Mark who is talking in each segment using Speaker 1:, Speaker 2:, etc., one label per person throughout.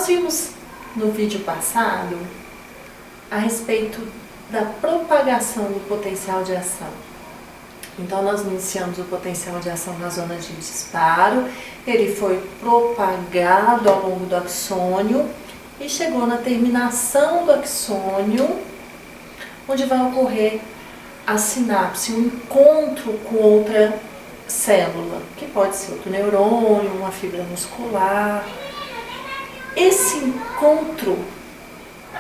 Speaker 1: Nós vimos no vídeo passado a respeito da propagação do potencial de ação. Então nós iniciamos o potencial de ação na zona de disparo, ele foi propagado ao longo do axônio e chegou na terminação do axônio, onde vai ocorrer a sinapse, um encontro com outra célula, que pode ser outro neurônio, uma fibra muscular. Esse encontro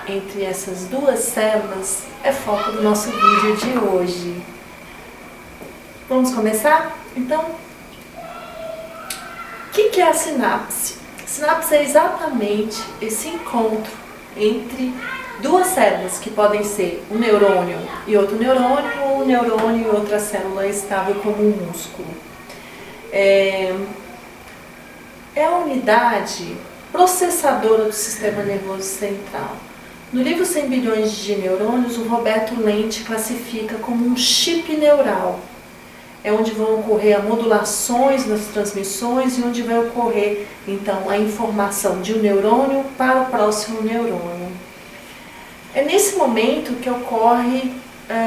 Speaker 1: entre essas duas células é foco do nosso vídeo de hoje. Vamos começar? Então, o que é a sinapse? A sinapse é exatamente esse encontro entre duas células, que podem ser um neurônio e outro neurônio, ou um neurônio e outra célula estável como um músculo. É a unidade processadora do sistema nervoso central. No livro 100 bilhões de neurônios, o Roberto Lente classifica como um chip neural. É onde vão ocorrer as modulações nas transmissões e onde vai ocorrer, então, a informação de um neurônio para o próximo neurônio. É nesse momento que ocorre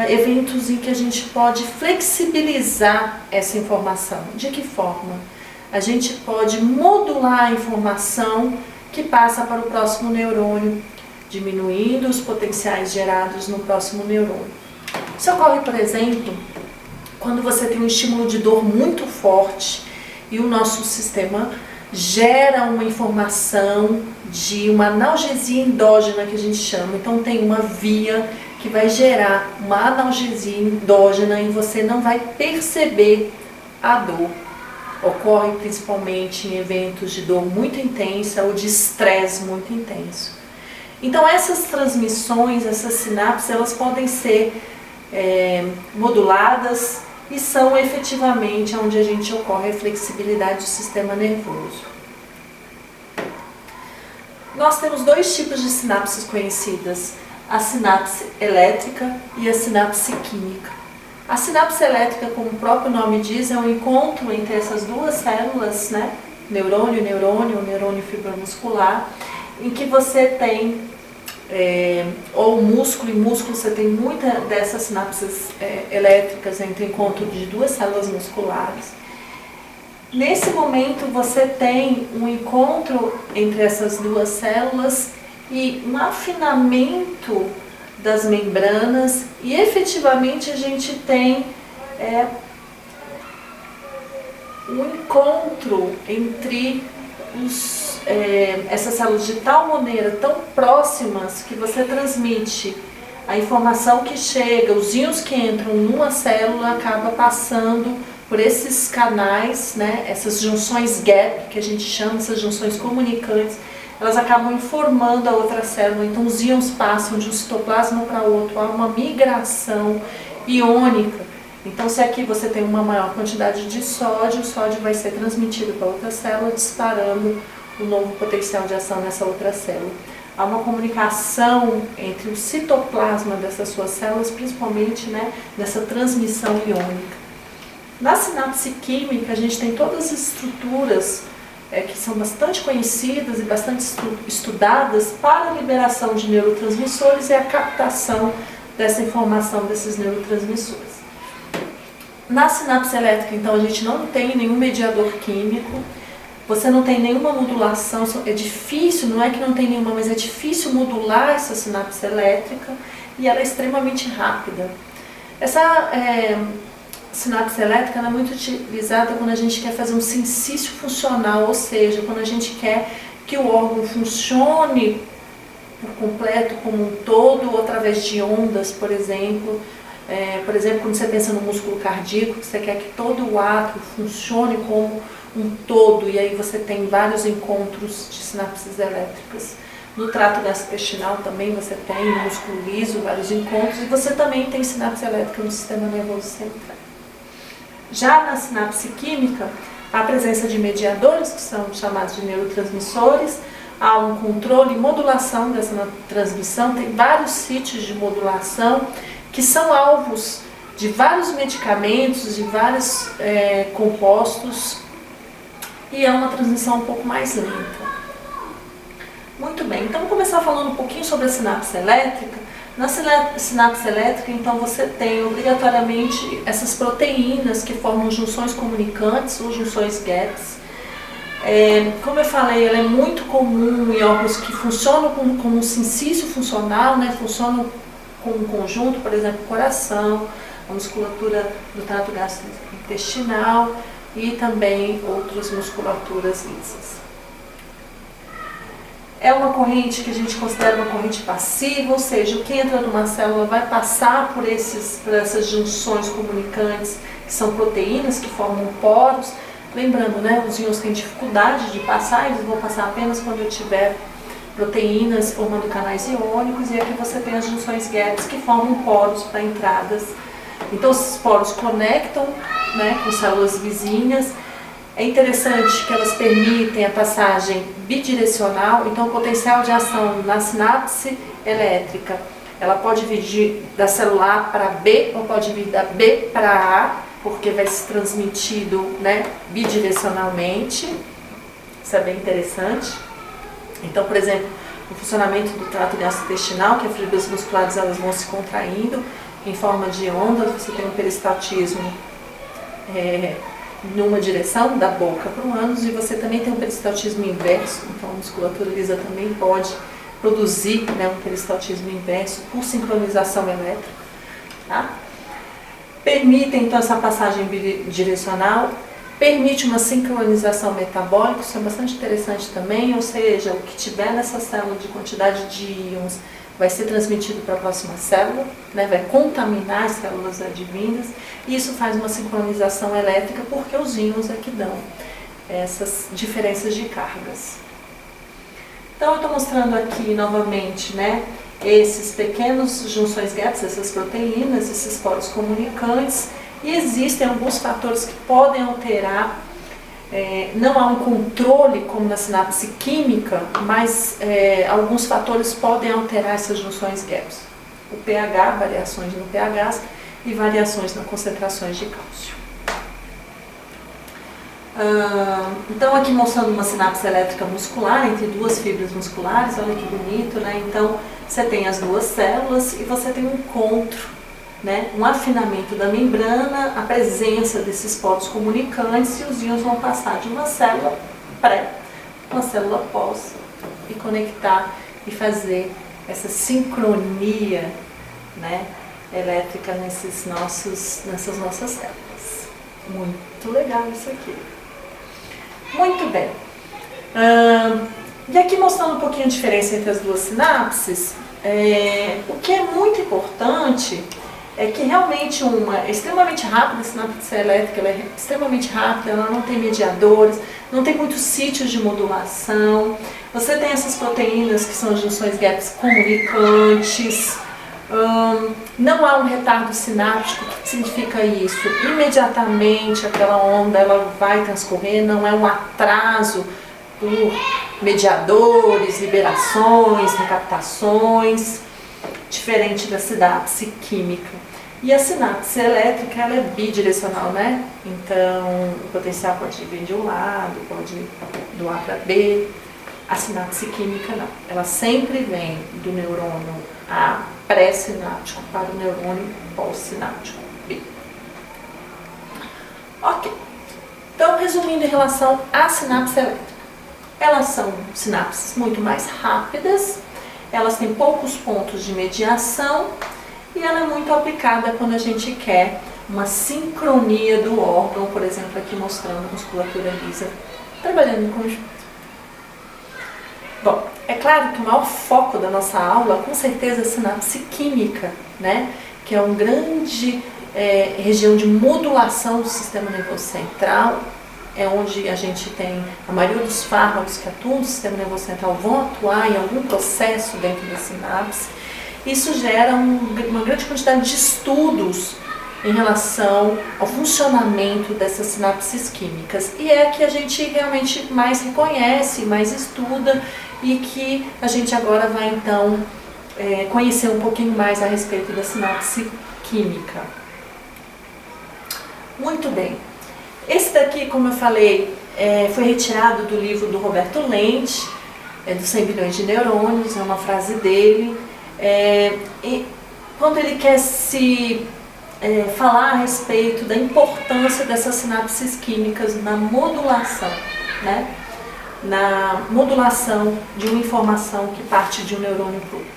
Speaker 1: eventos em que a gente pode flexibilizar essa informação. De que forma? A gente pode modular a informação que passa para o próximo neurônio, diminuindo os potenciais gerados no próximo neurônio. Isso ocorre, por exemplo, quando você tem um estímulo de dor muito forte e o nosso sistema gera uma informação de uma analgesia endógena, que a gente chama. Então tem uma via que vai gerar uma analgesia endógena e você não vai perceber a dor. Ocorre principalmente em eventos de dor muito intensa ou de estresse muito intenso. Então essas transmissões, essas sinapses, elas podem ser moduladas e são efetivamente onde a gente ocorre a flexibilidade do sistema nervoso. Nós temos dois tipos de sinapses conhecidas, a sinapse elétrica e a sinapse química. A sinapse elétrica, como o próprio nome diz, é um encontro entre essas duas células, né? Neurônio, neurônio, fibra muscular, em que você tem ou músculo e músculo, você tem muita dessas sinapses elétricas entre o encontro de duas células musculares. Nesse momento você tem um encontro entre essas duas células e um afinamento das membranas e efetivamente a gente tem um encontro entre essas células de tal maneira, tão próximas, que você transmite a informação que chega, os íons que entram numa célula acaba passando por esses canais, né, essas junções gap, que a gente chama, essas junções comunicantes, elas acabam informando a outra célula, então os íons passam de um citoplasma para outro, há uma migração iônica. Então se aqui você tem uma maior quantidade de sódio, o sódio vai ser transmitido para outra célula, disparando o novo potencial de ação nessa outra célula. Há uma comunicação entre o citoplasma dessas suas células, principalmente, né, nessa transmissão iônica. Na sinapse química, a gente tem todas as estruturas que são bastante conhecidas e bastante estudadas para a liberação de neurotransmissores e a captação dessa informação desses neurotransmissores. Na sinapse elétrica, então, a gente não tem nenhum mediador químico, você não tem nenhuma modulação, é difícil, não é que não tem nenhuma, mas é difícil modular essa sinapse elétrica e ela é extremamente rápida. Essa sinapse elétrica é muito utilizada quando a gente quer fazer um cincício funcional, ou seja, quando a gente quer que o órgão funcione por completo, como um todo, ou através de ondas, por exemplo. Por exemplo, quando você pensa no músculo cardíaco, você quer que todo o ato funcione como um todo, e aí você tem vários encontros de sinapses elétricas. No trato gastrointestinal também você tem no músculo liso vários encontros, e você também tem sinapse elétrica no sistema nervoso central. Já na sinapse química, há a presença de mediadores, que são chamados de neurotransmissores, há um controle e modulação dessa transmissão, tem vários sítios de modulação que são alvos de vários medicamentos, de vários compostos, e é uma transmissão um pouco mais lenta. Muito bem, então vou começar falando um pouquinho sobre a sinapse elétrica. Na sinapse elétrica, então, você tem obrigatoriamente essas proteínas que formam junções comunicantes ou junções gaps. Como eu falei, ela é muito comum em órgãos que funcionam como um sincício funcional, né? Funcionam como um conjunto, por exemplo, o coração, a musculatura do trato gastrointestinal e também outras musculaturas lisas. É uma corrente que a gente considera uma corrente passiva, ou seja, o que entra numa célula vai passar por essas junções comunicantes, que são proteínas que formam poros. Lembrando, né, os íons têm dificuldade de passar, eles vão passar apenas quando eu tiver proteínas formando canais iônicos, e aqui você tem as junções gaps que formam poros para entradas. Então, esses poros conectam, né, com células vizinhas. É interessante que elas permitem a passagem bidirecional, então o potencial de ação na sinapse elétrica, ela pode vir da célula A para B ou pode vir da B para A, porque vai ser transmitido, né, bidirecionalmente. Isso é bem interessante. Então, por exemplo, o funcionamento do trato gastrointestinal, que as fibras musculares elas vão se contraindo em forma de ondas, você tem um peristaltismo numa direção, da boca para o ânus, e você também tem um peristaltismo inverso, então a musculatura lisa também pode produzir, né, um peristaltismo inverso por sincronização elétrica. Tá? Permite então essa passagem bidirecional, permite uma sincronização metabólica, isso é bastante interessante também, ou seja, o que tiver nessa célula de quantidade de íons vai ser transmitido para a próxima célula, né, vai contaminar as células advindas, e isso faz uma sincronização elétrica porque os íons é que dão essas diferenças de cargas. Então eu estou mostrando aqui novamente, né, esses pequenos junções gaps, essas proteínas, esses poros comunicantes, e existem alguns fatores que podem alterar. Não há um controle como na sinapse química, mas alguns fatores podem alterar essas junções gaps. O pH, variações no pH e variações nas concentrações de cálcio. Então aqui mostrando uma sinapse elétrica muscular entre duas fibras musculares, olha que bonito, né? Então você tem as duas células e você tem um encontro, né? Um afinamento da membrana, a presença desses poros comunicantes, e os íons vão passar de uma célula pré para uma célula pós e conectar e fazer essa sincronia, né, elétrica nessas nossas células. Muito legal isso aqui. Muito bem. E aqui mostrando um pouquinho a diferença entre as duas sinapses, o que é muito importante é que realmente uma é extremamente rápida, a sinapse elétrica ela é extremamente rápida, ela não tem mediadores, não tem muitos sítios de modulação, você tem essas proteínas que são as junções gaps comunicantes, não há um retardo sináptico. O que significa isso? Imediatamente aquela onda ela vai transcorrer, não é um atraso por mediadores, liberações, recaptações, diferente da sinapse química. E a sinapse elétrica ela é bidirecional, né? Então o potencial pode vir de um lado, pode ir do A para B. A sinapse química não, ela sempre vem do neurônio A pré-sináptico para o neurônio pós-sináptico B. Ok, então resumindo em relação à sinapse elétrica, elas são sinapses muito mais rápidas, elas têm poucos pontos de mediação e ela é muito aplicada quando a gente quer uma sincronia do órgão, por exemplo aqui mostrando a musculatura lisa trabalhando em conjunto. Bom, é claro que o maior foco da nossa aula, com certeza, é a sinapse química, né? Que é uma grande região de modulação do sistema nervoso central, é onde a gente tem a maioria dos fármacos que atuam no sistema nervoso central vão atuar em algum processo dentro da sinapse. Isso gera uma grande quantidade de estudos em relação ao funcionamento dessas sinapses químicas. E é que a gente realmente mais reconhece, mais estuda e que a gente agora vai então conhecer um pouquinho mais a respeito da sinapse química. Muito bem. Esse daqui, como eu falei, foi retirado do livro do Roberto Lente. dos 100 bilhões de neurônios, é uma frase dele. E quando ele quer falar a respeito da importância dessas sinapses químicas na modulação, né? Na modulação de uma informação que parte de um neurônio para o outro.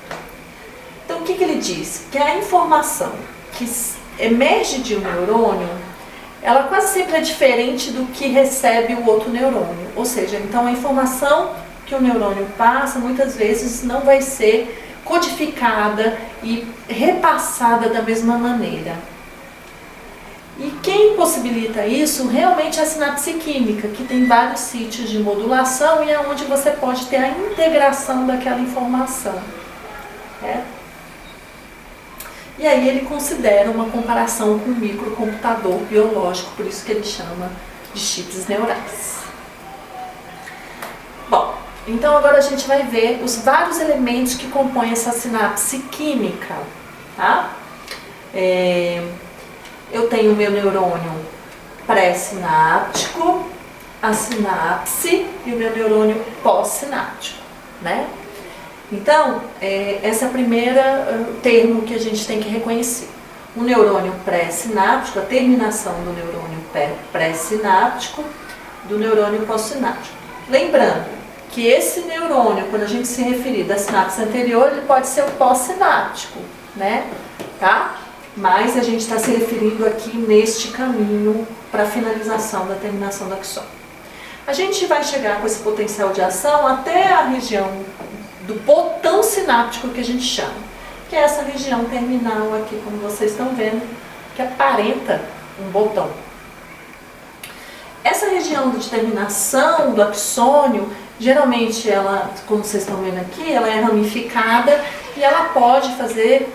Speaker 1: Então, o que ele diz? Que a informação que emerge de um neurônio, ela quase sempre é diferente do que recebe o outro neurônio. Ou seja, então a informação que o neurônio passa, muitas vezes não vai ser codificada e repassada da mesma maneira. E quem possibilita isso realmente é a sinapse química, que tem vários sítios de modulação e é onde você pode ter a integração daquela informação. E aí ele considera uma comparação com um microcomputador biológico, por isso que ele chama de chips neurais. Bom, então agora a gente vai ver os vários elementos que compõem essa sinapse química, tá? Eu tenho o meu neurônio pré-sináptico, a sinapse e o meu neurônio pós-sináptico, né? Então, esse é o primeiro termo que a gente tem que reconhecer. O neurônio pré-sináptico, a terminação do neurônio pré-sináptico, do neurônio pós-sináptico. Lembrando que esse neurônio, quando a gente se referir da sinapse anterior, ele pode ser o pós-sináptico, né? Tá? Mas a gente está se referindo aqui neste caminho para a finalização da terminação do axônio. A gente vai chegar com esse potencial de ação até a região do botão sináptico que a gente chama, que é essa região terminal aqui, como vocês estão vendo, que aparenta um botão. Essa região de terminação do axônio, geralmente ela, como vocês estão vendo aqui, ela é ramificada e ela pode fazer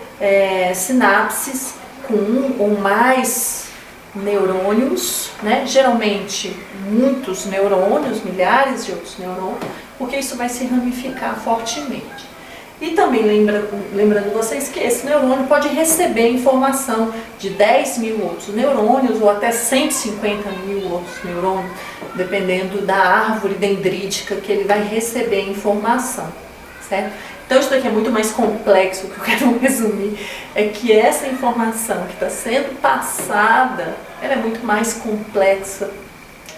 Speaker 1: sinapses com um ou mais neurônios, né? Geralmente muitos neurônios, milhares de outros neurônios, porque isso vai se ramificar fortemente. E também lembrando vocês que esse neurônio pode receber informação de 10 mil outros neurônios ou até 150 mil outros neurônios, dependendo da árvore dendrítica que ele vai receber informação, certo? Então isso daqui é muito mais complexo. O que eu quero resumir é que essa informação que está sendo passada, ela é muito mais complexa,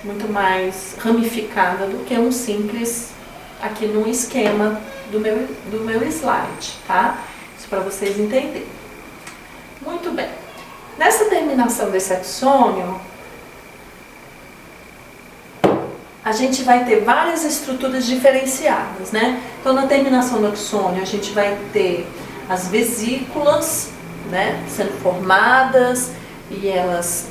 Speaker 1: muito mais ramificada do que um simples aqui no esquema do meu slide, tá? Isso para vocês entenderem. Muito bem. Nessa terminação desse axônio, a gente vai ter várias estruturas diferenciadas, né? Então, na terminação do axônio, a gente vai ter as vesículas, né, sendo formadas, e elas,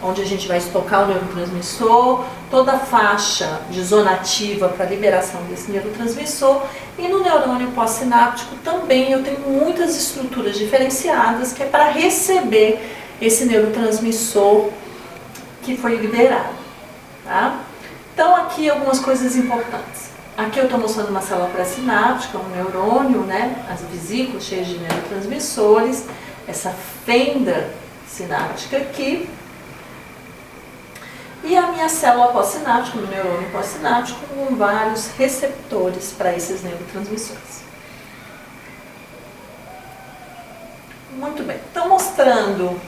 Speaker 1: onde a gente vai estocar o neurotransmissor, toda a faixa de zona ativa para liberação desse neurotransmissor, e no neurônio pós-sináptico também eu tenho muitas estruturas diferenciadas que é para receber esse neurotransmissor que foi liberado, tá? Então aqui algumas coisas importantes. Aqui eu estou mostrando uma célula pré-sináptica, um neurônio, né, as vesículas cheias de neurotransmissores, essa fenda sináptica aqui, e a minha célula pós-sináptica, o neurônio pós-sináptico, com vários receptores para esses neurotransmissores. Muito bem, então mostrando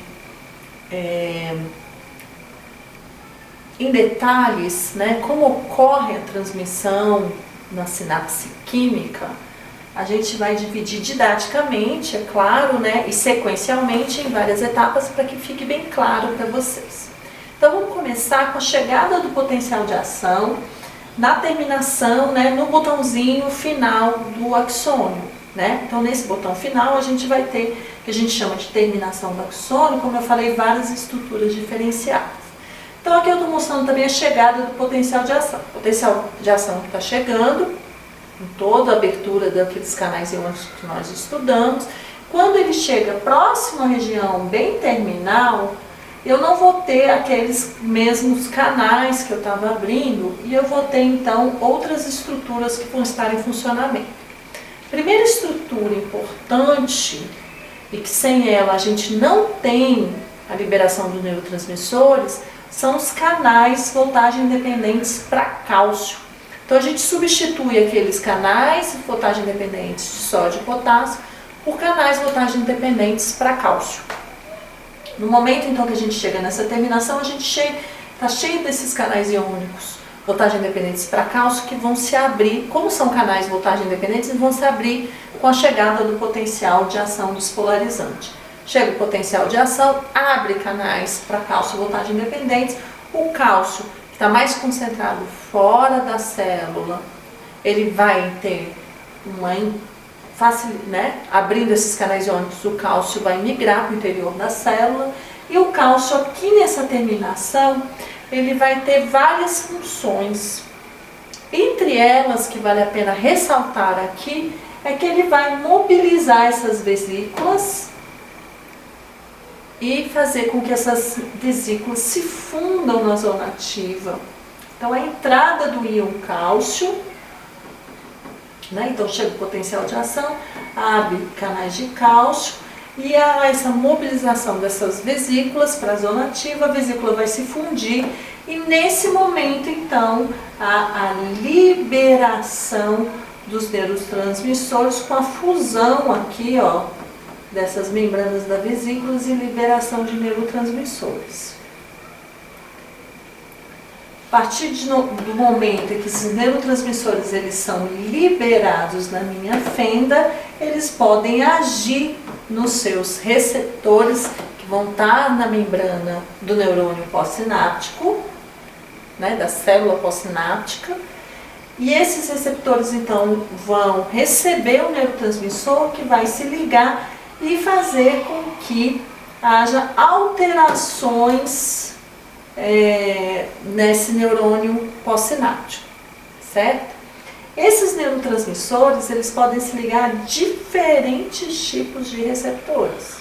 Speaker 1: em detalhes, né, como ocorre a transmissão na sinapse química, a gente vai dividir didaticamente, é claro, né, e sequencialmente em várias etapas para que fique bem claro para vocês. Então vamos começar com a chegada do potencial de ação na terminação, né, no botãozinho final do axônio, né? Então nesse botão final a gente vai ter, que a gente chama de terminação do axônio, como eu falei, várias estruturas diferenciadas. Então aqui eu estou mostrando também a chegada do potencial de ação. O potencial de ação que está chegando, em toda a abertura daqueles canais iônicos que nós estudamos. Quando ele chega próximo à região bem terminal, eu não vou ter aqueles mesmos canais que eu estava abrindo e eu vou ter então outras estruturas que vão estar em funcionamento. Primeira estrutura importante, e que sem ela a gente não tem a liberação dos neurotransmissores, são os canais voltagem independentes para cálcio. Então a gente substitui aqueles canais de voltagem independentes de sódio e potássio por canais de voltagem independentes para cálcio. No momento então que a gente chega nessa terminação, a gente está cheio desses canais iônicos, voltagem independentes para cálcio, que vão se abrir, como são canais de voltagem independentes, eles vão se abrir com a chegada do potencial de ação despolarizante. Chega o potencial de ação, abre canais para cálcio e voltagem independentes, o cálcio está mais concentrado fora da célula, ele vai ter abrindo esses canais iônicos, o cálcio vai migrar para o interior da célula, e o cálcio aqui nessa terminação, ele vai ter várias funções. Entre elas, que vale a pena ressaltar aqui, é que ele vai mobilizar essas vesículas e fazer com que essas vesículas se fundam na zona ativa. Então, a entrada do íon cálcio, então chega o potencial de ação, abre canais de cálcio, e essa mobilização dessas vesículas para a zona ativa, a vesícula vai se fundir, e nesse momento, então, a liberação dos neurotransmissores com a fusão aqui, dessas membranas da vesícula e liberação de neurotransmissores. A partir do momento em que esses neurotransmissores eles são liberados na minha fenda, eles podem agir nos seus receptores, que vão estar na membrana do neurônio pós-sináptico, da célula pós-sináptica, e esses receptores então vão receber o neurotransmissor, que vai se ligar e fazer com que haja alterações nesse neurônio pós-sináptico, certo? Esses neurotransmissores, eles podem se ligar a diferentes tipos de receptores.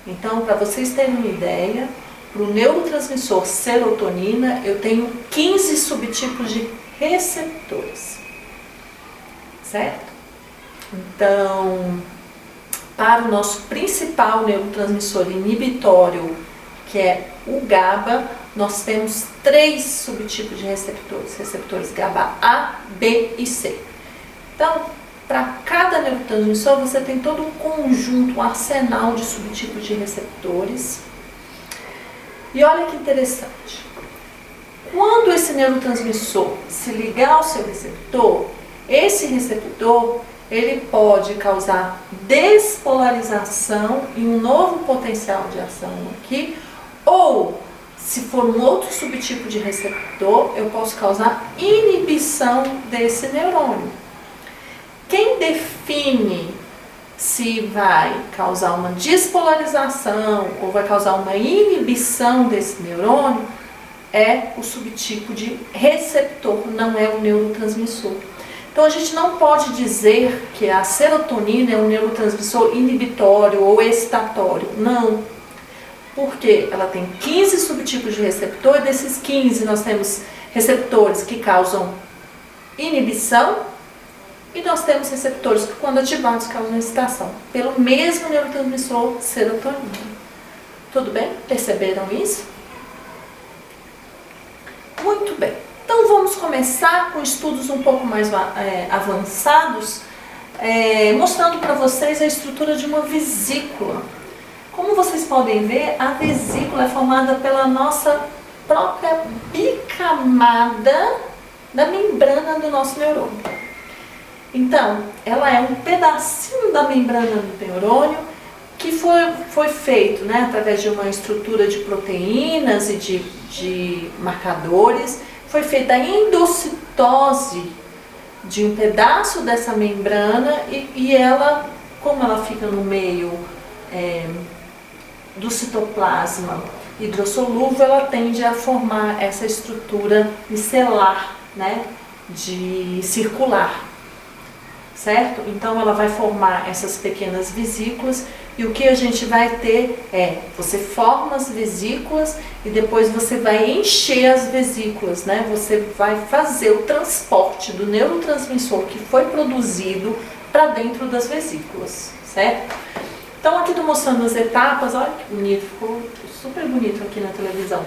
Speaker 1: Então, para vocês terem uma ideia, para o neurotransmissor serotonina, eu tenho 15 subtipos de receptores, certo? Então, para o nosso principal neurotransmissor inibitório, que é o GABA, nós temos 3 subtipos de receptores GABA A, B e C. Então, para cada neurotransmissor, você tem todo um conjunto, um arsenal de subtipos de receptores. E olha que interessante. Quando esse neurotransmissor se ligar ao seu receptor, esse receptor ele pode causar despolarização e um novo potencial de ação aqui, ou, se for um outro subtipo de receptor, eu posso causar inibição desse neurônio. Quem define se vai causar uma despolarização ou vai causar uma inibição desse neurônio é o subtipo de receptor, não é o neurotransmissor. Então a gente não pode dizer que a serotonina é um neurotransmissor inibitório ou excitatório, não. Porque ela tem 15 subtipos de receptor, e desses 15 nós temos receptores que causam inibição, e nós temos receptores que, quando ativados, causam excitação, pelo mesmo neurotransmissor serotonina. Tudo bem? Perceberam isso? Muito bem. Então vamos começar com estudos um pouco mais avançados, mostrando para vocês a estrutura de uma vesícula. Como vocês podem ver, a vesícula é formada pela nossa própria bicamada da membrana do nosso neurônio. Então, ela é um pedacinho da membrana do neurônio que foi feito através de uma estrutura de proteínas e de marcadores. Foi feita a endocitose de um pedaço dessa membrana e ela, como ela fica no meio do citoplasma hidrossolúvel, ela tende a formar essa estrutura micelar, de circular, certo? Então ela vai formar essas pequenas vesículas, e o que a gente vai ter você forma as vesículas e depois você vai encher as vesículas, Você vai fazer o transporte do neurotransmissor que foi produzido para dentro das vesículas, certo? Então aqui estou mostrando as etapas, olha que bonito, ficou super bonito aqui na televisão.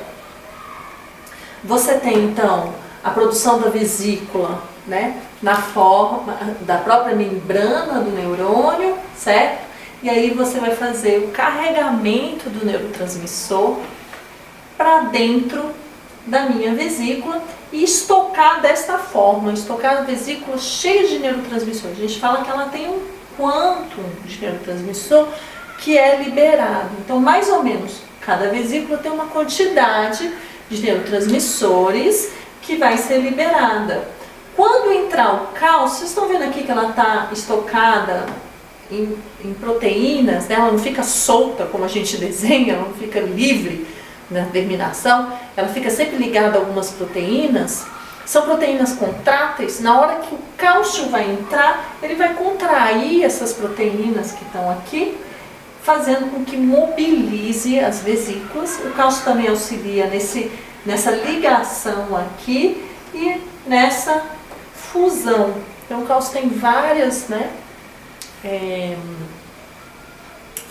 Speaker 1: Você tem então a produção da vesícula, né, na forma da própria membrana do neurônio, certo? E aí você vai fazer o carregamento do neurotransmissor para dentro da minha vesícula e estocar desta forma, estocar a vesícula cheia de neurotransmissor. A gente fala que ela tem um quantum de neurotransmissor que é liberado. Então, mais ou menos, cada vesícula tem uma quantidade de neurotransmissores que vai ser liberada. Quando entrar o cálcio, vocês estão vendo aqui que ela está estocada em proteínas, né? Ela não fica solta como a gente desenha, ela não fica livre na terminação, ela fica sempre ligada a algumas proteínas. São proteínas contráteis. Na hora que o cálcio vai entrar, ele vai contrair essas proteínas que estão aqui, fazendo com que mobilize as vesículas. O cálcio também auxilia nessa ligação aqui e nessa fusão. Então o cálcio tem várias, né,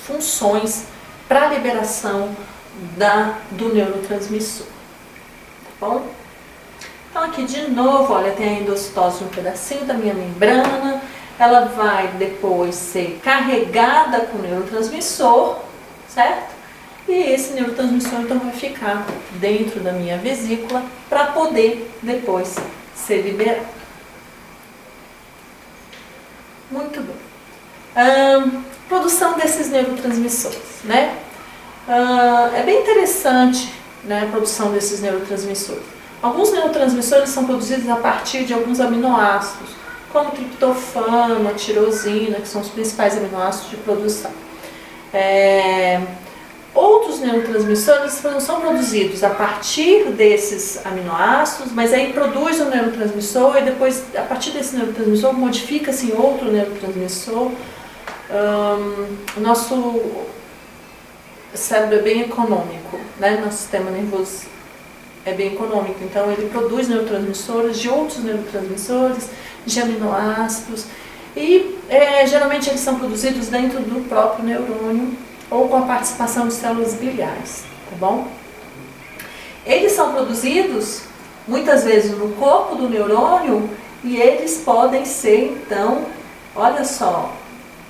Speaker 1: funções para a liberação do neurotransmissor. Tá bom? Então aqui de novo, olha, tem a endocitose, um pedacinho da minha membrana. Ela vai depois ser carregada com o neurotransmissor, certo? E esse neurotransmissor então vai ficar dentro da minha vesícula para poder depois ser liberado. Muito bem. Produção desses neurotransmissores, né? É bem interessante, né, a produção desses neurotransmissores. Alguns neurotransmissores são produzidos a partir de alguns aminoácidos, como triptofano, tirosina, que são os principais aminoácidos de produção. Outros neurotransmissores não são produzidos a partir desses aminoácidos, mas aí produz um neurotransmissor e depois, a partir desse neurotransmissor, modifica-se em outro neurotransmissor. O nosso cérebro é bem econômico, né? Nosso sistema nervoso é bem econômico, então ele produz neurotransmissores de outros neurotransmissores, de aminoácidos, e geralmente eles são produzidos dentro do próprio neurônio ou com a participação de células biliares, tá bom? Eles são produzidos muitas vezes no corpo do neurônio e eles podem ser, então, olha só,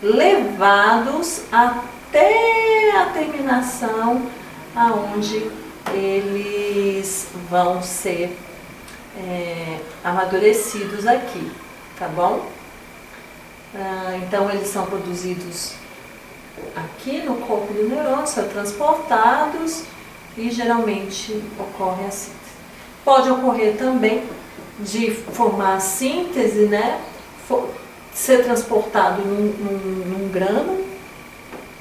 Speaker 1: levados até a terminação aonde eles vão ser amadurecidos aqui, tá bom? Então eles são produzidos aqui no corpo do neurônio, são transportados e geralmente ocorre a síntese. Pode ocorrer também de formar a síntese, né? Ser transportado num grano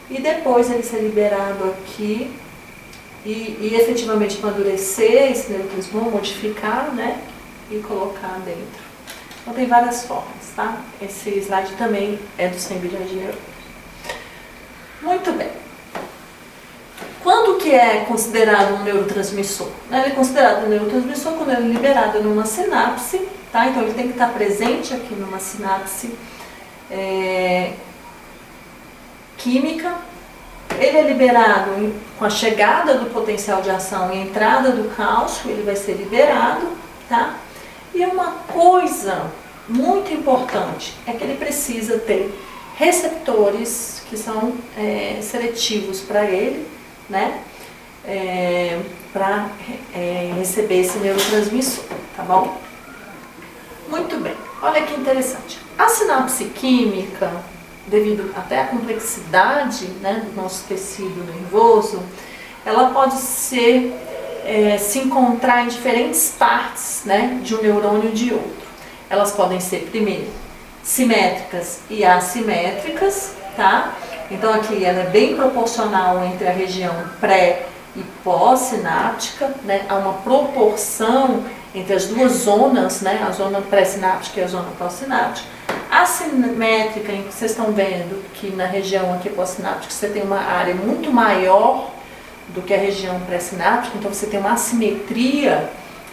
Speaker 1: e depois ele ser liberado aqui e efetivamente amadurecer esse neurotransmissor, modificar, né? E colocar dentro. Então tem várias formas, tá? Esse slide também é dos 100 bilhões de neurônios. Muito bem. Quando que é considerado um neurotransmissor? Ele é considerado um neurotransmissor quando ele é liberado numa sinapse, tá? Então ele tem que estar presente aqui numa sinapse química. Ele é liberado com a chegada do potencial de ação e a entrada do cálcio, ele vai ser liberado, tá? E uma coisa muito importante é que ele precisa ter receptores que são seletivos para ele, né? Para receber esse neurotransmissor, tá bom? Muito bem, olha que interessante. A sinapse química, devido até à complexidade, né, do nosso tecido nervoso, ela pode se encontrar em diferentes partes, né, de um neurônio e de outro. Elas podem ser, primeiro, simétricas e assimétricas, tá? Então aqui ela é bem proporcional entre a região pré e pós-sináptica, né? Há uma proporção entre as duas zonas, né? A zona pré-sináptica e a zona pós-sináptica. Assimétrica, em que vocês estão vendo que na região aqui pós-sináptica você tem uma área muito maior do que a região pré-sináptica, então você tem uma assimetria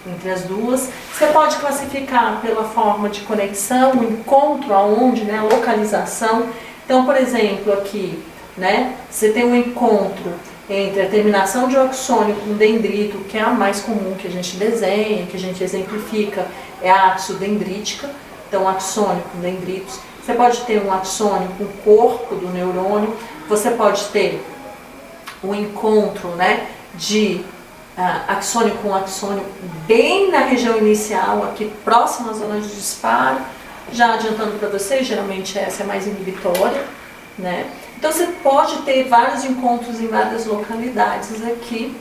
Speaker 1: entre as duas. Você pode classificar pela forma de conexão, o encontro aonde, né, a localização. Então, por exemplo, aqui, né, você tem um encontro entre a terminação de um axônio com dendrito, que é a mais comum que a gente desenha, que a gente exemplifica, é a axo dendrítica. Então, axônio com dendritos. Você pode ter um axônio com o corpo do neurônio, você pode ter o encontro, né, de axônio com axônio bem na região inicial, aqui próximo à zona de disparo. Já adiantando para vocês, geralmente essa é mais inibitória, né? Então você pode ter vários encontros em várias localidades aqui,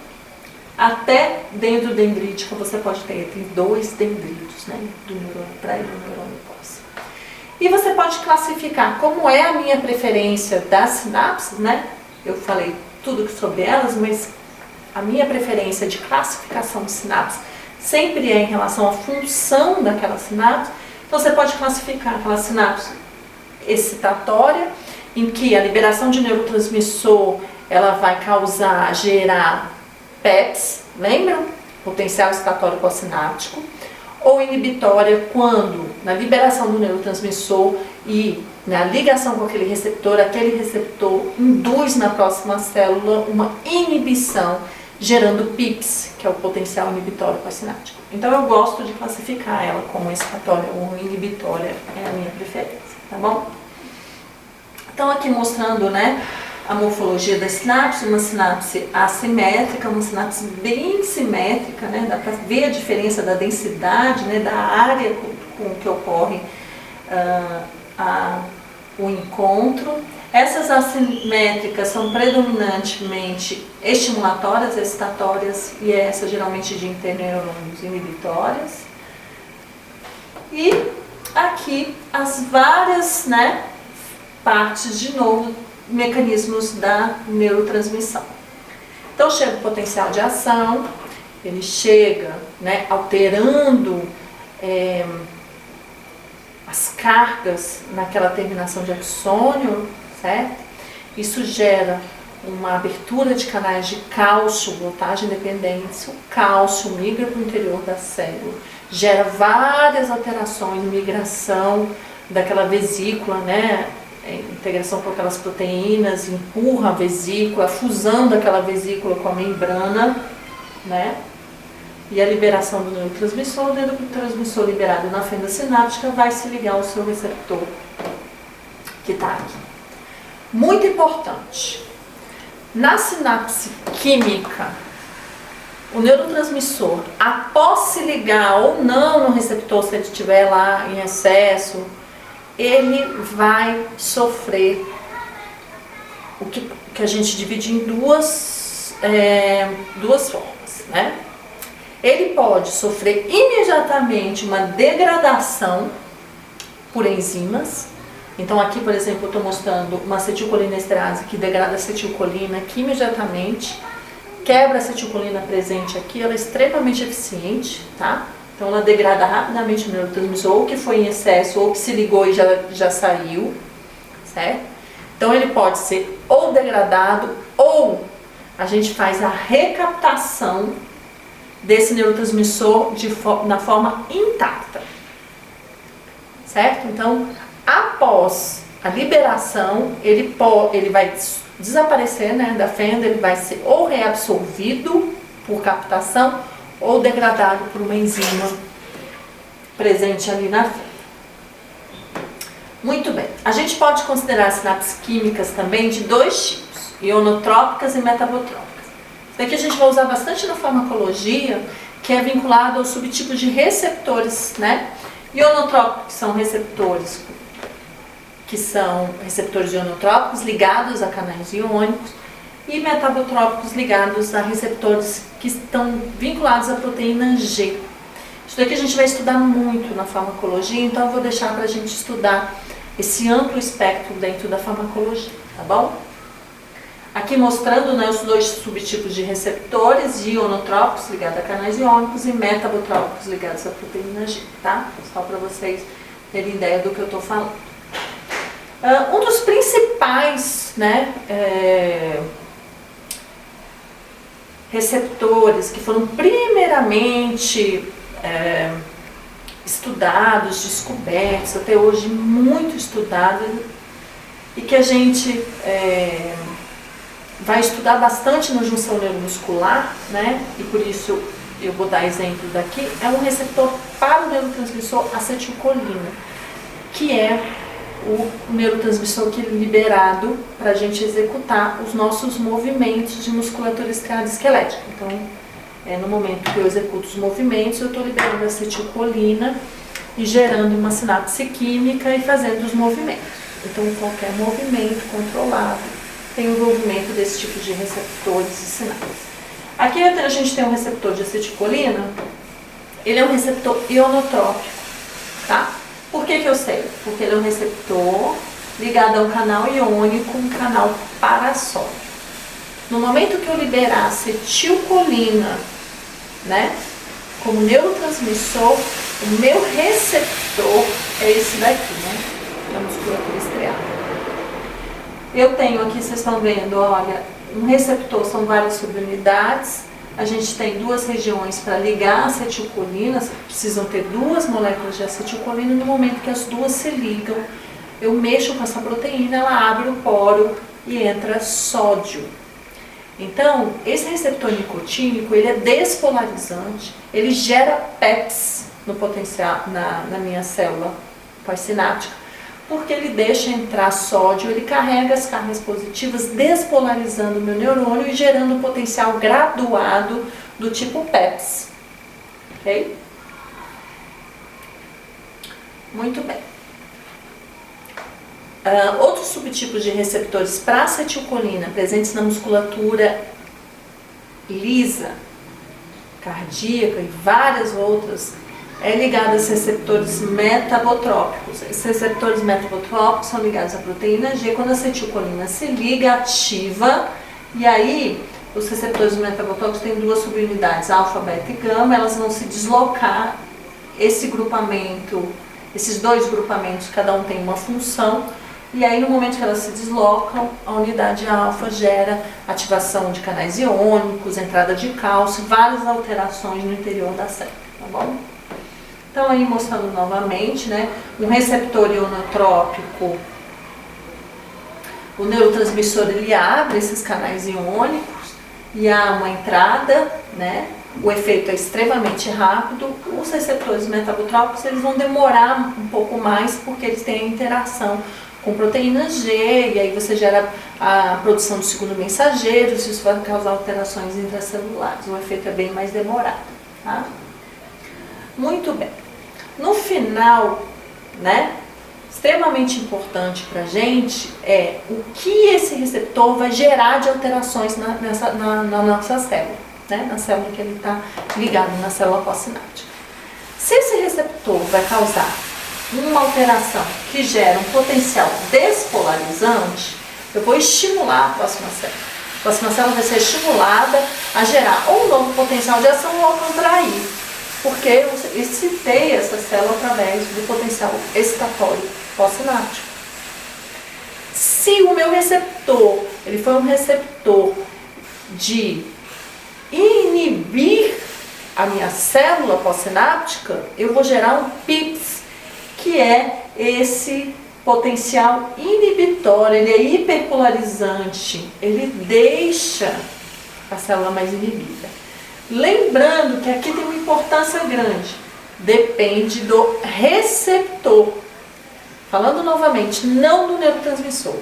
Speaker 1: até dentro dendrítica você pode ter 2 dendritos, né? Do neurônio pré e do neurônio pós. E você pode classificar como é a minha preferência das sinapses, né? Eu falei tudo sobre elas, mas a minha preferência de classificação de sinapses sempre é em relação à função daquela sinapse. Então você pode classificar aquela sinapse excitatória, em que a liberação de neurotransmissor ela vai gerar PEPs, lembram? Potencial excitatório pós-sináptico. Ou inibitória, quando na liberação do neurotransmissor e na ligação com aquele receptor induz na próxima célula uma inibição, gerando PIPs, que é o potencial inibitório pós-sináptico. Então eu gosto de classificar ela como excitatória ou inibitória, é a minha preferência, tá bom? Então aqui mostrando, né, a morfologia da sinapse, uma sinapse assimétrica, uma sinapse bem simétrica, né, dá para ver a diferença da densidade, né, da área com que ocorre o encontro. Essas assimétricas são predominantemente estimulatórias, excitatórias, e essas geralmente de interneurônios inibitórias. E aqui as várias, né, partes, de novo, mecanismos da neurotransmissão. Então chega o potencial de ação, ele chega, né, alterando as cargas naquela terminação de axônio, certo? Isso gera uma abertura de canais de cálcio, voltagem dependente, o cálcio migra para o interior da célula, gera várias alterações, migração daquela vesícula, né? Integração com aquelas proteínas, empurra a vesícula, a fusão daquela vesícula com a membrana, né? E a liberação do neurotransmissor, o neurotransmissor liberado na fenda sináptica vai se ligar ao seu receptor, que está aqui. Muito importante, na sinapse química, o neurotransmissor, após se ligar ou não no receptor, se ele estiver lá em excesso, ele vai sofrer o que a gente divide em duas formas, né? Ele pode sofrer imediatamente uma degradação por enzimas. Então aqui, por exemplo, eu estou mostrando uma acetilcolinesterase que degrada acetilcolina aqui imediatamente, quebra a acetilcolina presente aqui, ela é extremamente eficiente, tá? Então ela degrada rapidamente o neurotransmissor, ou que foi em excesso, ou que se ligou e já saiu, certo? Então ele pode ser ou degradado, ou a gente faz a recaptação desse neurotransmissor na forma intacta, certo? Então, após a liberação, ele vai desaparecer, né, da fenda, ele vai ser ou reabsorvido por captação, ou degradado por uma enzima presente ali na fenda. Muito bem. A gente pode considerar sinapses químicas também de 2 tipos, ionotrópicas e metabotrópicas. Isso daqui a gente vai usar bastante na farmacologia, que é vinculado ao subtipo de receptores, né? Ionotrópicos são receptores ionotrópicos ligados a canais iônicos, e metabotrópicos ligados a receptores que estão vinculados à proteína G. Isso daqui a gente vai estudar muito na farmacologia, então eu vou deixar para a gente estudar esse amplo espectro dentro da farmacologia, tá bom? Aqui mostrando, né, os 2 subtipos de receptores, ionotrópicos ligados a canais iônicos e metabotrópicos ligados à proteína G, tá? Só para vocês terem ideia do que eu estou falando. Um dos principais, né, receptores que foram primeiramente estudados, descobertos, até hoje muito estudados, e que a gente vai estudar bastante na junção neuromuscular, né? E por isso eu vou dar exemplo daqui, é um receptor para o neurotransmissor acetilcolina, que é o neurotransmissor que é liberado para a gente executar os nossos movimentos de musculatura estriada esquelética. Então, no momento que eu executo os movimentos, eu estou liberando acetilcolina e gerando uma sinapse química e fazendo os movimentos. Então, qualquer movimento controlado tem envolvimento desse tipo de receptores e sinapses. Aqui a gente tem um receptor de acetilcolina, ele é um receptor ionotrópico, tá? Por que eu sei? Porque ele é um receptor ligado a um canal iônico, um canal parasólico. No momento que eu liberar acetilcolina, né, como neurotransmissor, o meu receptor é esse daqui, né, da musculatura estriada. Eu tenho aqui, vocês estão vendo, olha, um receptor são várias subunidades. A gente tem duas regiões para ligar a acetilcolina, precisam ter duas moléculas de acetilcolina. No momento que as duas se ligam, eu mexo com essa proteína, ela abre o poro e entra sódio. Então, esse receptor nicotínico, ele é despolarizante, ele gera PEPs no potencial, na minha célula pós-sináptica, porque ele deixa entrar sódio, ele carrega as cargas positivas, despolarizando o meu neurônio e gerando um potencial graduado do tipo PEPs. Ok? Muito bem. Outros subtipos de receptores para acetilcolina presentes na musculatura lisa, cardíaca e várias outras, é ligado aos receptores metabotrópicos. Esses receptores metabotrópicos são ligados à proteína G. Quando a acetilcolina se liga, ativa, e aí os receptores metabotrópicos têm duas subunidades, alfa, beta e gama, elas vão se deslocar. Esse grupamento, esses dois grupamentos, cada um tem uma função, e aí no momento que elas se deslocam, a unidade alfa gera ativação de canais iônicos, entrada de cálcio, várias alterações no interior da célula, tá bom? Então aí mostrando novamente, né, um receptor ionotrópico, o neurotransmissor ele abre esses canais iônicos e há uma entrada, né, o efeito é extremamente rápido. Os receptores metabotrópicos eles vão demorar um pouco mais porque eles têm a interação com proteína G, e aí você gera a produção do segundo mensageiro, isso vai causar alterações intracelulares, o efeito é bem mais demorado, tá? Muito bem. No final, né, extremamente importante para a gente é o que esse receptor vai gerar de alterações na nossa célula, né, na célula que ele está ligado, na célula pós-sináptica. Se esse receptor vai causar uma alteração que gera um potencial despolarizante, eu vou estimular a próxima célula. A próxima célula vai ser estimulada a gerar ou um novo potencial de ação ou contrair, porque eu excitei essa célula através do potencial excitatório pós-sináptico. Se o meu receptor ele foi um receptor de inibir a minha célula pós-sináptica, eu vou gerar um PIPS, que é esse potencial inibitório, ele é hiperpolarizante, ele deixa a célula mais inibida. Lembrando que aqui tem uma importância grande, depende do receptor. Falando novamente, não do neurotransmissor.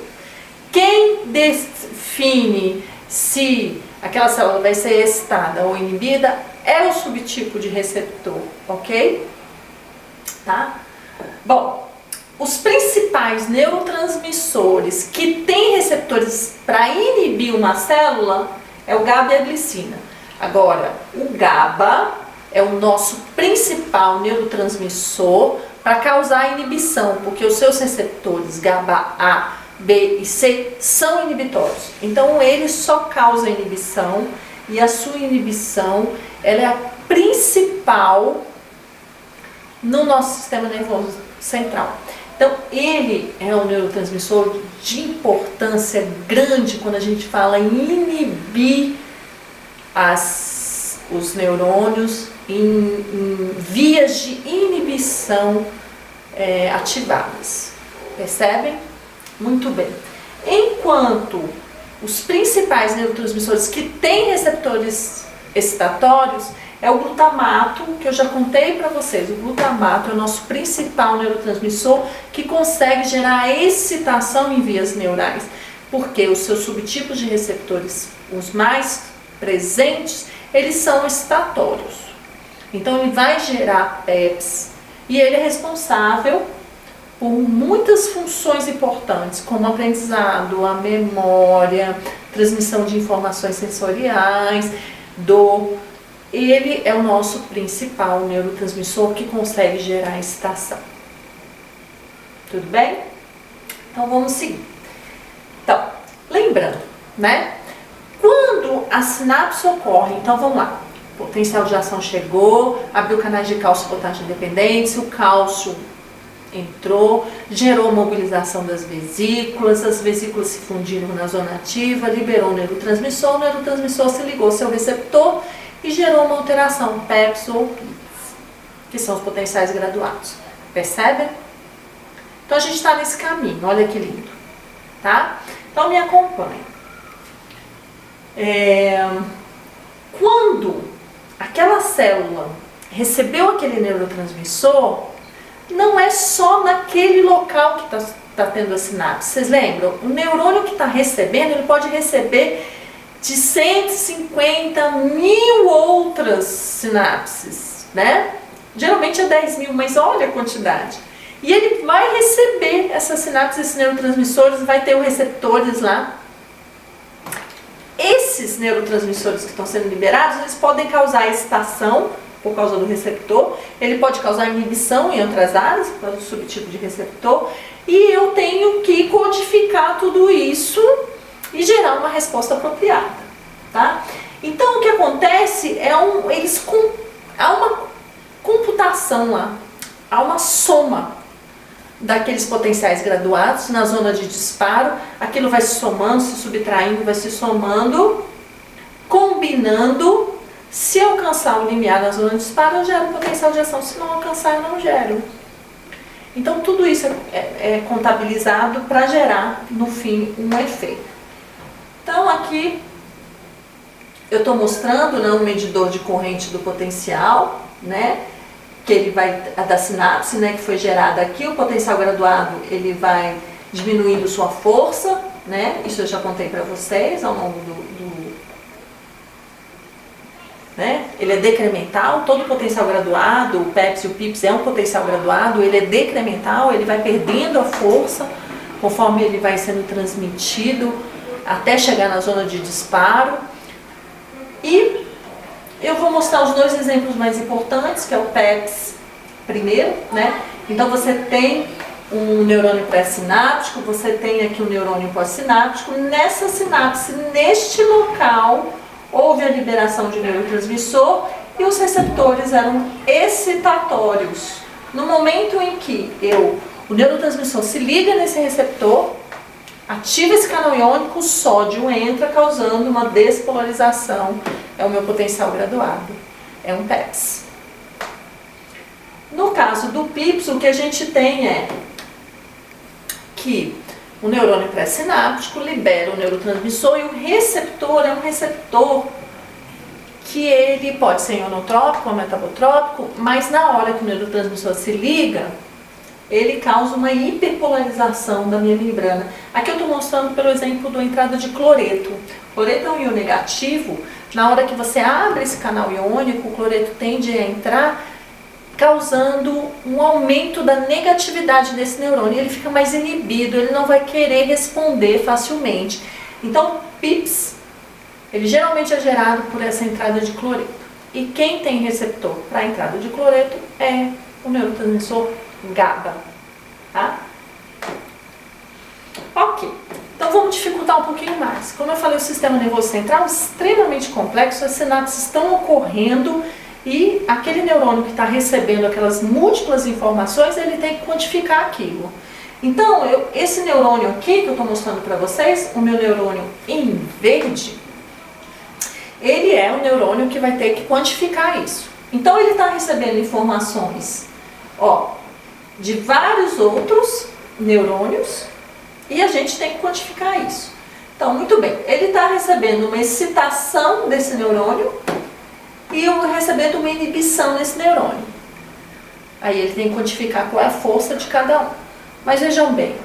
Speaker 1: Quem define se aquela célula vai ser excitada ou inibida é o subtipo de receptor, ok? Tá? Bom, os principais neurotransmissores que têm receptores para inibir uma célula é o GABA e a glicina. Agora, o GABA é o nosso principal neurotransmissor para causar inibição, porque os seus receptores GABA A, B e C são inibitórios. Então, ele só causa inibição e a sua inibição ela é a principal no nosso sistema nervoso central. Então, ele é um neurotransmissor de importância grande quando a gente fala em inibir os neurônios em vias de inibição ativadas. Percebem? Muito bem. Enquanto os principais neurotransmissores que têm receptores excitatórios é o glutamato, que eu já contei para vocês. O glutamato é o nosso principal neurotransmissor que consegue gerar excitação em vias neurais, porque os seus subtipos de receptores, os mais presentes, eles são excitatórios. Então ele vai gerar PEPs e ele é responsável por muitas funções importantes, como aprendizado, a memória, transmissão de informações sensoriais, dor. Ele é o nosso principal neurotransmissor que consegue gerar excitação. Tudo bem? Então vamos seguir. Então, lembrando, né? Quando a sinapse ocorre, então vamos lá. O potencial de ação chegou, abriu canais de cálcio e potássio independentes, o cálcio entrou, gerou mobilização das vesículas, as vesículas se fundiram na zona ativa, liberou o neurotransmissor se ligou ao seu receptor e gerou uma alteração, PEPs ou PIPs, que são os potenciais graduados. Percebem? Então a gente está nesse caminho, olha que lindo, tá? Então me acompanhe. Quando aquela célula recebeu aquele neurotransmissor, não é só naquele local que está tendo a sinapse. Vocês lembram? O neurônio que está recebendo, ele pode receber de 150 mil outras sinapses, né? Geralmente é 10 mil, mas olha a quantidade. E ele vai receber essas sinapses, esses neurotransmissores, vai ter os receptores lá. Esses neurotransmissores que estão sendo liberados, eles podem causar excitação, por causa do receptor, ele pode causar inibição em outras áreas, por causa do subtipo de receptor, e eu tenho que codificar tudo isso e gerar uma resposta apropriada, tá? Então o que acontece é há uma computação lá, há uma soma daqueles potenciais graduados na zona de disparo, aquilo vai se somando, se subtraindo, vai se somando, combinando. Se alcançar o limiar na zona de disparo, eu gero potencial de ação. Se não alcançar, eu não gero. Então, tudo isso é contabilizado para gerar, no fim, um efeito. Então, aqui, eu estou mostrando, né, um medidor de corrente do potencial, né, que ele vai, da sinapse, né, que foi gerada aqui. O potencial graduado, ele vai diminuindo sua força, né, isso eu já contei para vocês ao longo né? Ele é decremental, todo potencial graduado, o PEPs e o PIPs é um potencial graduado, ele é decremental, ele vai perdendo a força conforme ele vai sendo transmitido até chegar na zona de disparo. E eu vou mostrar os dois exemplos mais importantes, que é o PEPs primeiro, né? Então você tem um neurônio pré-sináptico, você tem aqui um neurônio pós-sináptico. Nessa sinapse, neste local, houve a liberação de neurotransmissor e os receptores eram excitatórios. No momento em que o neurotransmissor se liga nesse receptor, ativa esse canal iônico, o sódio entra causando uma despolarização. É o meu potencial graduado. É um PEPs. No caso do PIPs, o que a gente tem é que o neurônio pré-sináptico libera o neurotransmissor e o receptor é um receptor que ele pode ser ionotrópico ou metabotrópico, mas na hora que o neurotransmissor se liga, ele causa uma hiperpolarização da minha membrana. Aqui eu estou mostrando pelo exemplo da entrada de cloreto. Cloreto é um íon negativo. Na hora que você abre esse canal iônico, o cloreto tende a entrar, causando um aumento da negatividade desse neurônio. Ele fica mais inibido, ele não vai querer responder facilmente. Então, PIPs, ele geralmente é gerado por essa entrada de cloreto. E quem tem receptor para a entrada de cloreto é o neurotransmissor GABA. Tá? Ok, então vamos dificultar um pouquinho mais. Como eu falei, o sistema nervoso central é extremamente complexo, as sinapses estão ocorrendo e aquele neurônio que está recebendo aquelas múltiplas informações, ele tem que quantificar aquilo. Então, esse neurônio aqui que eu estou mostrando para vocês, o meu neurônio em verde, ele é o neurônio que vai ter que quantificar isso. Então, ele está recebendo informações, de vários outros neurônios e a gente tem que quantificar isso. Então, muito bem, ele está recebendo uma excitação desse neurônio e recebendo uma inibição nesse neurônio. Aí ele tem que quantificar qual é a força de cada um. Mas vejam bem,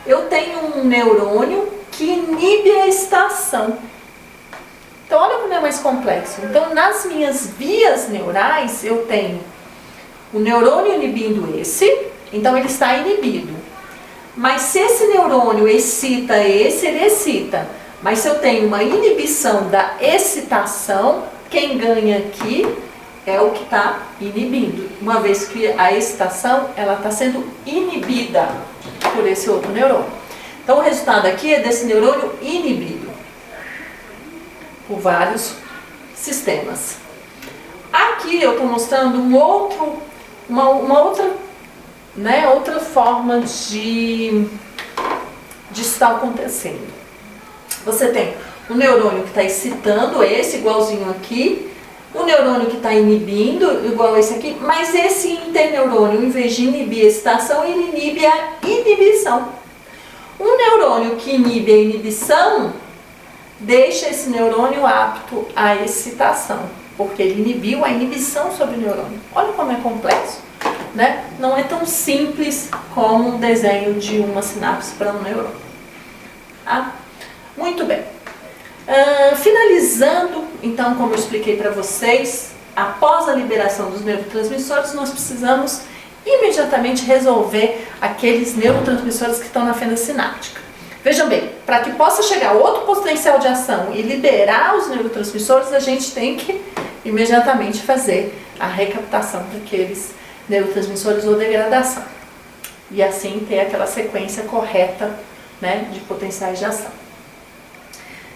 Speaker 1: eu tenho um neurônio que inibe a excitação. Então, olha como é mais complexo. Então, nas minhas vias neurais, eu tenho o neurônio inibindo esse, então ele está inibido. Mas se esse neurônio excita esse, ele excita. Mas se eu tenho uma inibição da excitação, quem ganha aqui é o que está inibindo. Uma vez que a excitação, ela está sendo inibida por esse outro neurônio. Então, o resultado aqui é desse neurônio inibido por vários sistemas. Aqui eu estou mostrando uma outra forma de estar acontecendo. Você tem o neurônio que está excitando, esse igualzinho aqui, o neurônio que está inibindo, igual esse aqui, mas esse interneurônio, em vez de inibir a excitação, ele inibe a inibição. Um neurônio que inibe a inibição, deixa esse neurônio apto à excitação, porque ele inibiu a inibição sobre o neurônio. Olha como é complexo, né? Não é tão simples como um desenho de uma sinapse para um neurônio. Tá? Muito bem. Finalizando, então, como eu expliquei para vocês, após a liberação dos neurotransmissores, nós precisamos imediatamente resolver aqueles neurotransmissores que estão na fenda sináptica. Vejam bem, para que possa chegar outro potencial de ação e liberar os neurotransmissores, a gente tem que imediatamente fazer a recaptação daqueles neurotransmissores ou degradação. E assim ter aquela sequência correta, né, de potenciais de ação.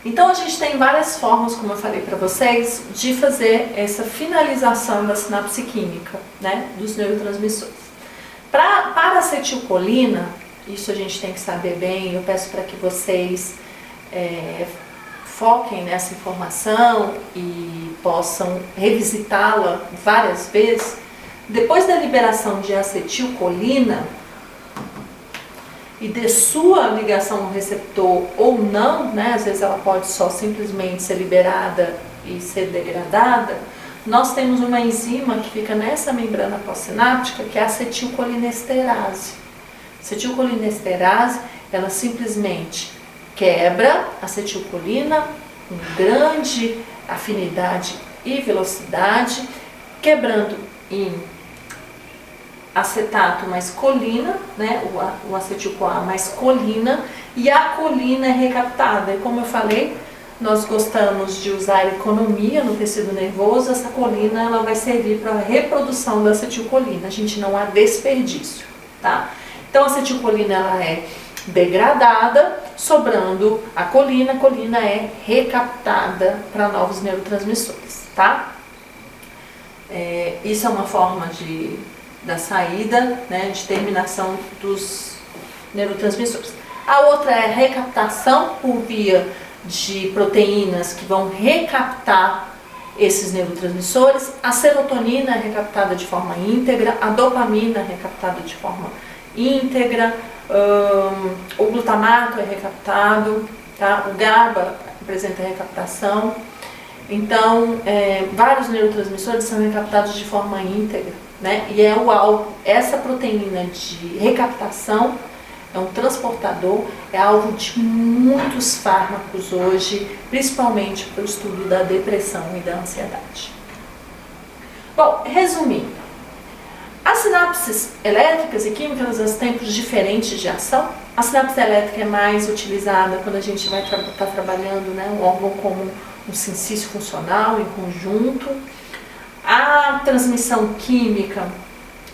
Speaker 1: Então a gente tem várias formas, como eu falei para vocês, de fazer essa finalização da sinapse química, né, dos neurotransmissores. Para a acetilcolina, isso a gente tem que saber bem, eu peço para que vocês foquem nessa informação e possam revisitá-la várias vezes. Depois da liberação de acetilcolina e de sua ligação no receptor ou não, né, às vezes ela pode só simplesmente ser liberada e ser degradada, nós temos uma enzima que fica nessa membrana pós-sináptica, que é a acetilcolinesterase. A acetilcolinesterase, ela simplesmente quebra a acetilcolina com grande afinidade e velocidade, quebrando em acetato mais colina, né, o acetil-CoA mais colina, e a colina é recaptada. E como eu falei, nós gostamos de usar economia no tecido nervoso, essa colina ela vai servir para a reprodução da acetilcolina, a gente não há desperdício, tá? Então a acetilcolina ela é degradada, sobrando a colina é recaptada para novos neurotransmissores, tá? Isso é uma forma da saída, né, de terminação dos neurotransmissores. A outra é a recaptação por via de proteínas que vão recaptar esses neurotransmissores. A serotonina é recaptada de forma íntegra, a dopamina é recaptada de forma íntegra, o glutamato é recaptado, tá? O GABA apresenta recaptação. Então, vários neurotransmissores são recaptados de forma íntegra, né? E essa proteína de recaptação é um transportador, é alvo de muitos fármacos hoje, principalmente para o estudo da depressão e da ansiedade. Bom, resumindo, as sinapses elétricas e químicas elas têm tempos diferentes de ação. A sinapse elétrica é mais utilizada quando a gente vai estar trabalhando, né, um órgão como um sincício funcional em conjunto. A transmissão química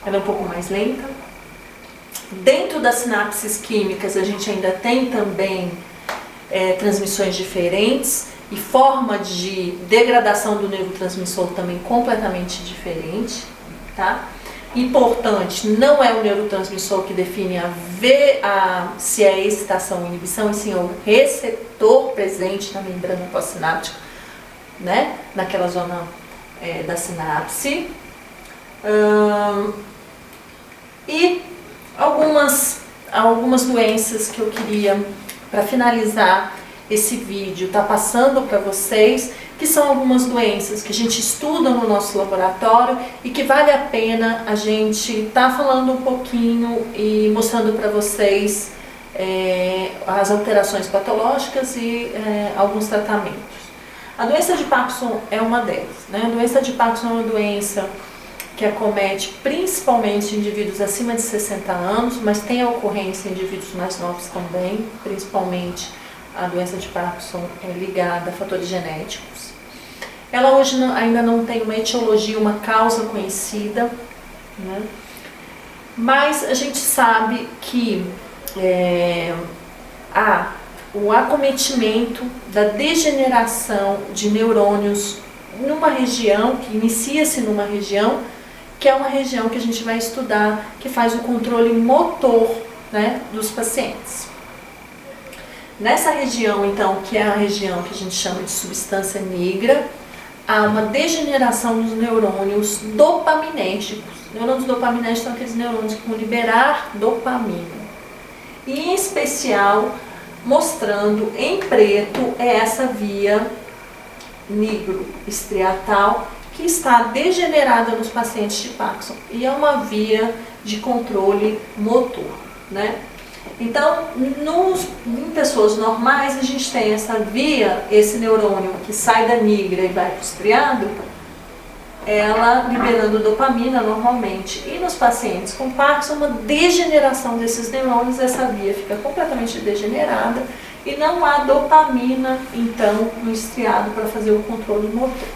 Speaker 1: ela é um pouco mais lenta. Dentro das sinapses químicas a gente ainda tem também transmissões diferentes e forma de degradação do neurotransmissor também completamente diferente, tá? Importante, não é o neurotransmissor que define se é excitação ou inibição, e sim é o receptor presente na membrana pós-sináptica, né? Naquela zona da sinapse. E algumas doenças que eu queria, para finalizar esse vídeo está passando para vocês, que são algumas doenças que a gente estuda no nosso laboratório e que vale a pena a gente estar falando um pouquinho e mostrando para vocês as alterações patológicas e alguns tratamentos. A doença de Parkinson é uma delas, né? A doença de Parkinson é uma doença que acomete principalmente indivíduos acima de 60 anos, mas tem a ocorrência em indivíduos mais novos também, principalmente a doença de Parkinson é ligada a fatores genéticos. Ela hoje ainda não tem uma etiologia, uma causa conhecida, né? Mas a gente sabe que há o acometimento da degeneração de neurônios numa região, que inicia-se numa região, que é uma região que a gente vai estudar, que faz o controle motor, né, dos pacientes. Nessa região, então, que é a região que a gente chama de substância negra, há uma degeneração dos neurônios dopaminérgicos. Neurônios dopaminérgicos são aqueles neurônios que vão liberar dopamina. E, em especial, mostrando em preto essa via nigro-estriatal que está degenerada nos pacientes de Parkinson e é uma via de controle motor, né? Então, em pessoas normais, a gente tem essa via, esse neurônio que sai da nigra e vai para o estriado, ela liberando dopamina normalmente. E nos pacientes com Parkinson, uma degeneração desses neurônios, essa via fica completamente degenerada e não há dopamina, então, no estriado para fazer o controle motor.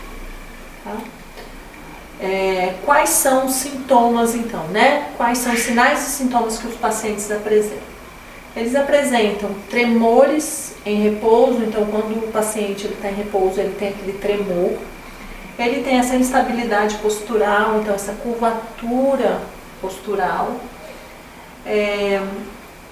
Speaker 1: Tá? Quais são os sintomas, então, né? Quais são os sinais e sintomas que os pacientes apresentam? Eles apresentam tremores em repouso, então quando o paciente está em repouso, ele tem aquele tremor. Ele tem essa instabilidade postural, então essa curvatura postural.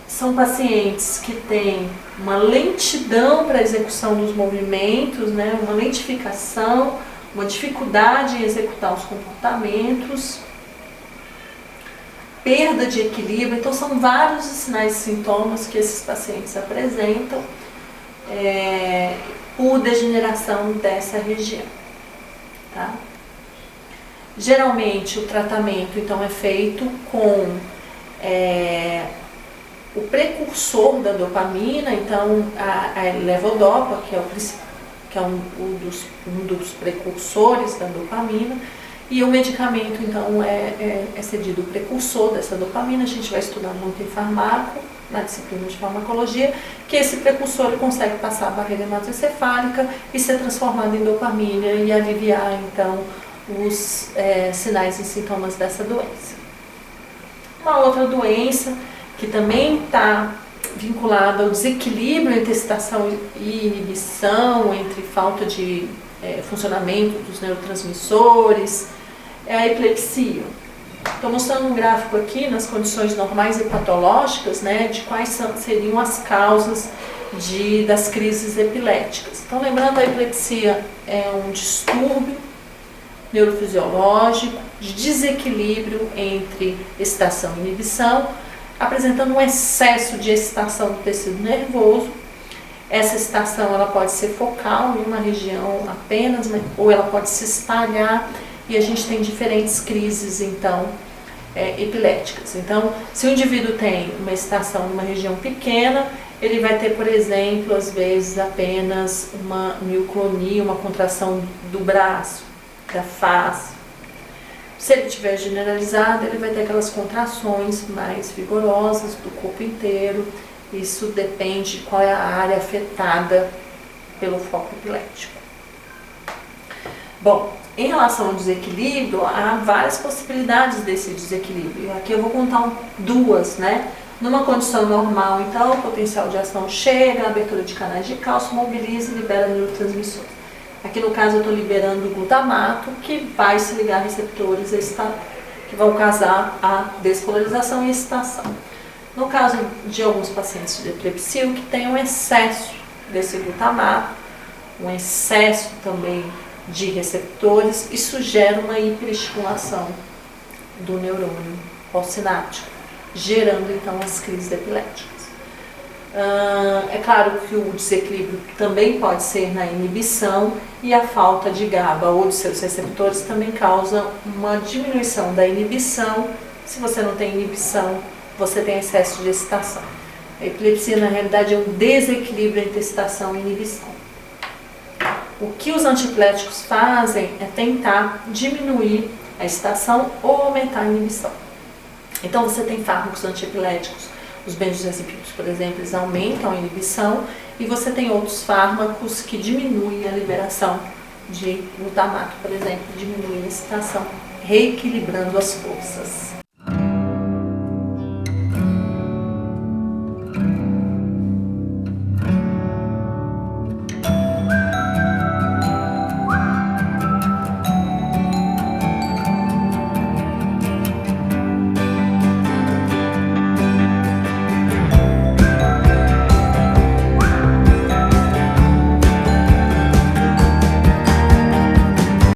Speaker 1: São pacientes que têm uma lentidão para a execução dos movimentos, né? Uma lentificação, uma dificuldade em executar os comportamentos, perda de equilíbrio. Então são vários os sinais e sintomas que esses pacientes apresentam por degeneração dessa região. Tá? Geralmente o tratamento então é feito com o precursor da dopamina, então a levodopa, que é um dos precursores da dopamina, e o medicamento então é cedido o precursor dessa dopamina. A gente vai estudar muito em farmaco, na disciplina de farmacologia, que esse precursor ele consegue passar a barreira hematoencefálica e ser transformado em dopamina e aliviar então os sinais e sintomas dessa doença. Uma outra doença que também está vinculada ao desequilíbrio entre excitação e inibição, entre falta de funcionamento dos neurotransmissores, é a epilepsia. Estou mostrando um gráfico aqui nas condições normais e patológicas, né, de quais seriam as causas das crises epiléticas. Então, lembrando, a epilepsia é um distúrbio neurofisiológico de desequilíbrio entre excitação e inibição, apresentando um excesso de excitação do tecido nervoso. Essa excitação ela pode ser focal em uma região apenas, ou ela pode se espalhar, e a gente tem diferentes crises então epiléticas. Então, se o indivíduo tem uma excitação numa região pequena, ele vai ter, por exemplo, às vezes apenas uma mioclonia, uma contração do braço, da face. Se ele estiver generalizado, ele vai ter aquelas contrações mais vigorosas do corpo inteiro. Isso depende de qual é a área afetada pelo foco epilético. Bom, em relação ao desequilíbrio, há várias possibilidades desse desequilíbrio. Aqui eu vou contar duas, né? Numa condição normal, então, o potencial de ação chega, a abertura de canais de cálcio mobiliza e libera neurotransmissores. Aqui no caso eu estou liberando o glutamato, que vai se ligar a receptores que vão causar a despolarização e excitação. No caso de alguns pacientes de epilepsia, o que tem um excesso desse glutamato, um excesso também de receptores, isso gera uma hiperestimulação do neurônio pós-sináptico, gerando então as crises epiléticas. É claro que o desequilíbrio também pode ser na inibição, e a falta de GABA ou de seus receptores também causa uma diminuição da inibição. Se você não tem inibição, você tem excesso de excitação. A epilepsia, na realidade, é um desequilíbrio entre excitação e inibição. O que os antiepiléticos fazem é tentar diminuir a excitação ou aumentar a inibição. Então, você tem fármacos antiepiléticos, os benzodiazepínicos, por exemplo, eles aumentam a inibição, e você tem outros fármacos que diminuem a liberação de glutamato, por exemplo, diminuem a excitação, reequilibrando as forças.